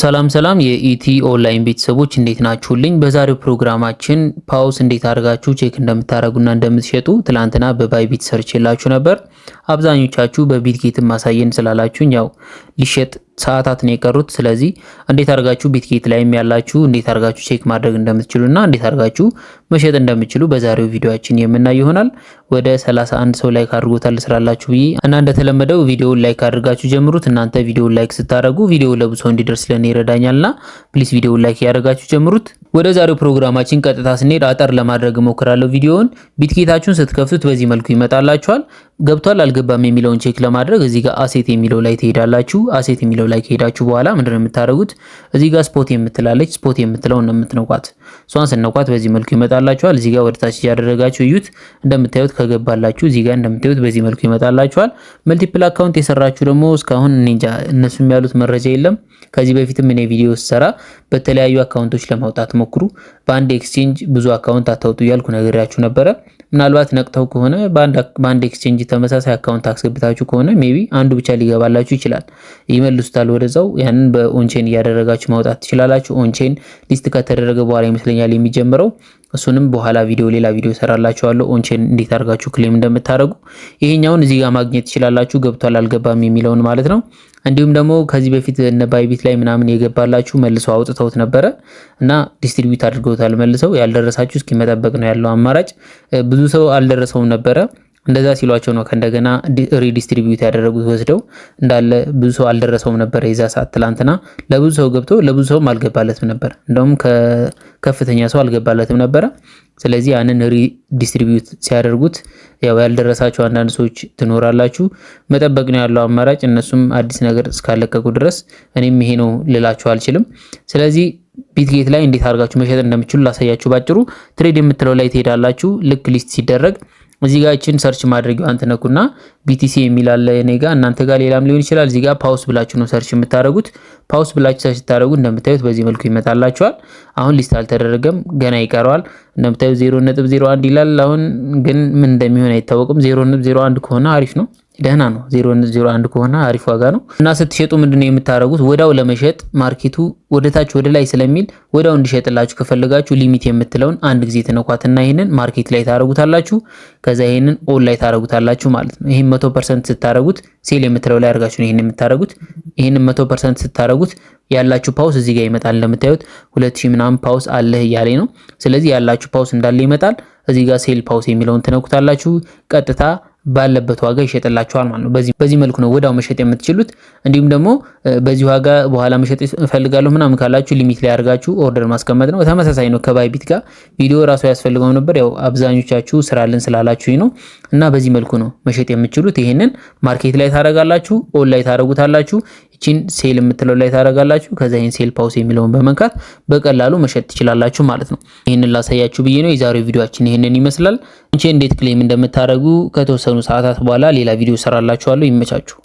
ሰላም የኢቲ ኦንላይን ቤተሰቦች እንዴት ናችሁልኝ? በዛሬው ፕሮግራማችን ፓውስ እንዴት አድርጋችሁ ቼክ እንደምታረጉና እንደምትሸጡ ትላንትና በባይቢት ሰርች የላችሁ ነበር። አብዛኞቻችሁ በቢትጌት ማሳየን ስላላችሁኝ ያው ሊሸጥ ሰዓታት ነው የቀሩት። ስለዚህ እንዴት አድርጋችሁ ቢትጌት ላይም ያላችሁ እንዴት አድርጋችሁ ቼክ ማድረግ እንደምትችሉና እንዴት አድርጋችሁ መሸጥ እንደምትችሉ በዛሬው ቪዲዮአችን የምናይ ይሆናል። ወደ 31 ሰው ላይክ አድርጎታል ስላላችሁ ብዬ እና እንደተለመደው ቪዲዮውን ላይክ አድርጋችሁ ጀምሩት። እናንተ ቪዲዮውን ላይክ ስታደርጉ ቪዲዮው ለብዙ ሰው እንዲደርስ ለኔ ይረዳኛልና ፕሊስ ቪዲዮውን ላይክ ያደርጋችሁ ጀምሩት። ወደ ዛሬው ፕሮግራማችን ቀጥታ ስንሄድ አጠር ለማድረግ እሞክራለሁ ቪዲዮውን። ቢትጌታችሁን ስትከፍቱት በዚህ መልኩ ይመጣላችኋል። ገብቷል አልገባም የሚለውን ቼክ ለማድረግ እዚህ ጋር አሴት የሚለው ላይ ትሄዳላችሁ። አሴት የሚለው ላይ ከሄዳችሁ በኋላ ምንድነው የምታደርጉት? እዚህ ጋር ስፖት የምትላለች ስፖት የምትለውን ነው የምትነኳት። እሷን ስንነኳት በዚህ መልኩ ይመጣላችኋል። እዚህ ጋር ወደታች ያደረጋችሁ እዩት። እንደምታዩት ከገባላችሁ እዚህ ጋር እንደምታዩት በዚህ መልኩ ይመጣላችኋል። መልቲፕል አካውንት የሰራችሁ ደግሞ እስካሁን እንጃ እነሱ የሚያሉት መረጃ የለም። ከዚህ በፊትም እኔ ቪዲዮ ሰራ በተለያዩ አካውንቶች ለማውጣት ሞክሩ፣ በአንድ ኤክስቼንጅ ብዙ አካውንት አታውጡ እያልኩ ነገራችሁ ነበረ። ምናልባት ነቅተው ከሆነ በአንድ ኤክስቼንጅ ተመሳሳይ አካውንት አስገብታችሁ ከሆነ ሜቢ አንዱ ብቻ ሊገባላችሁ ይችላል፣ ይመልሱታል ወደዛው። ያንን በኦንቼን እያደረጋችሁ ማውጣት ትችላላችሁ። ኦንቼን ሊስት ከተደረገ በኋላ ይመስለኛል የሚጀምረው። እሱንም በኋላ ሌላ ቪዲዮ ሰራላችኋለሁ ኦንቼን እንዴት አድርጋችሁ ክሌም እንደምታደርጉ። ይሄኛውን እዚህ ጋር ማግኘት ትችላላችሁ፣ ገብቷል አልገባም የሚለውን ማለት ነው። እንዲሁም ደግሞ ከዚህ በፊት እነ ባይቢት ላይ ምናምን የገባላችሁ መልሰው አውጥተውት ነበረ እና ዲስትሪቢዩት አድርገውታል መልሰው። ያልደረሳችሁ እስኪ መጠበቅ ነው ያለው አማራጭ። ብዙ ሰው አልደረሰውም ነበረ። እንደዛ ሲሏቸው ነው ከእንደገና ሪዲስትሪቢዩት ያደረጉት ወስደው እንዳለ። ብዙ ሰው አልደረሰውም ነበር የዛ ሰዓት ትላንትና። ለብዙ ሰው ገብቶ ለብዙ ሰው አልገባለትም ነበር። እንደውም ከከፍተኛ ሰው አልገባለትም ነበረ። ስለዚህ ያንን ሪዲስትሪቢዩት ሲያደርጉት ያው ያልደረሳችሁ አንዳንድ ሰዎች ትኖራላችሁ። መጠበቅ ነው ያለው አማራጭ። እነሱም አዲስ ነገር እስካለቀቁ ድረስ እኔም ይሄ ነው ልላችሁ አልችልም። ስለዚህ ቢትጌት ላይ እንዴት አድርጋችሁ መሸጥ እንደምትችሉ ላሳያችሁ ባጭሩ። ትሬድ የምትለው ላይ ትሄዳላችሁ። ልክ ሊስት ሲደረግ እዚህ ጋር እቺን ሰርች ማድረጊያዋን ትነኩና ቢቲሲ የሚል አለ እኔ ጋር፣ እናንተ ጋር ሌላም ሊሆን ይችላል። እዚህ ጋር ፓውስ ብላችሁ ነው ሰርች የምታደርጉት። ፓውስ ብላችሁ ሰርች ስታደርጉ እንደምታዩት በዚህ መልኩ ይመጣላችኋል። አሁን ሊስት አልተደረገም ገና ይቀረዋል። እንደምታዩት 0.01 ይላል። አሁን ግን ምን እንደሚሆን አይታወቅም። 0.01 ከሆነ አሪፍ ነው፣ ደህና ነው። 0.01 ከሆነ አሪፍ ዋጋ ነው። እና ስትሸጡ ምንድነው የምታደርጉት? ወዳው ለመሸጥ ማርኬቱ ወደታች ወደ ላይ ስለሚል ወዳው እንዲሸጥላችሁ ከፈለጋችሁ ሊሚት የምትለውን አንድ ጊዜ ትነኳትና ይሄንን ማርኬት ላይ ታረጉታላችሁ። ከዛ ይሄንን ኦል ላይ ታረጉታላችሁ ማለት ነው። ይሄን 100% ስታረጉት ሴል የምትለው ላይ አድርጋችሁ ነው ይሄንን የምታረጉት። ይሄንን 100% ስታረጉት ያላችሁ ፓውስ እዚህ ጋር ይመጣል። እንደምታዩት 2000 ምናምን ፓውስ አለህ እያለኝ ነው። ስለዚህ ያላችሁ ፓውስ እንዳለ ይመጣል። እዚህ ጋር ሴል ፓውስ የሚለውን ትነኩታላችሁ። ቀጥታ ባለበት ዋጋ ይሸጥላችኋል ማለት ነው። በዚህ መልኩ ነው ወዳው መሸጥ የምትችሉት። እንዲሁም ደግሞ በዚህ ዋጋ በኋላ መሸጥ እፈልጋለሁ ምናምን ካላችሁ ሊሚት ላይ አድርጋችሁ ኦርደር ማስቀመጥ ነው። ተመሳሳይ ነው ከባይቢት ጋር። ቪዲዮ ራሱ ያስፈልገው ነበር፣ ያው አብዛኞቻችሁ ስራልን ስላላችሁኝ ነው። እና በዚህ መልኩ ነው መሸጥ የምትችሉት። ይሄንን ማርኬት ላይ ታረጋላችሁ፣ ኦል ላይ ታረጉታላችሁ። እቺን ሴል የምትለው ላይ ታረጋላችሁ። ከዛ ይሄን ሴል ፓውስ የሚለውን በመንካት በቀላሉ መሸጥ ትችላላችሁ ማለት ነው። ይሄንን ላሳያችሁ ብዬ ነው። የዛሬው ቪዲዮአችን ይሄንን ይመስላል። እንዴት ክሌም እንደምታረጉ ከተወሰኑ ሰዓታት በኋላ ሌላ ቪዲዮ ሰራላችኋለሁ። ይመቻችሁ።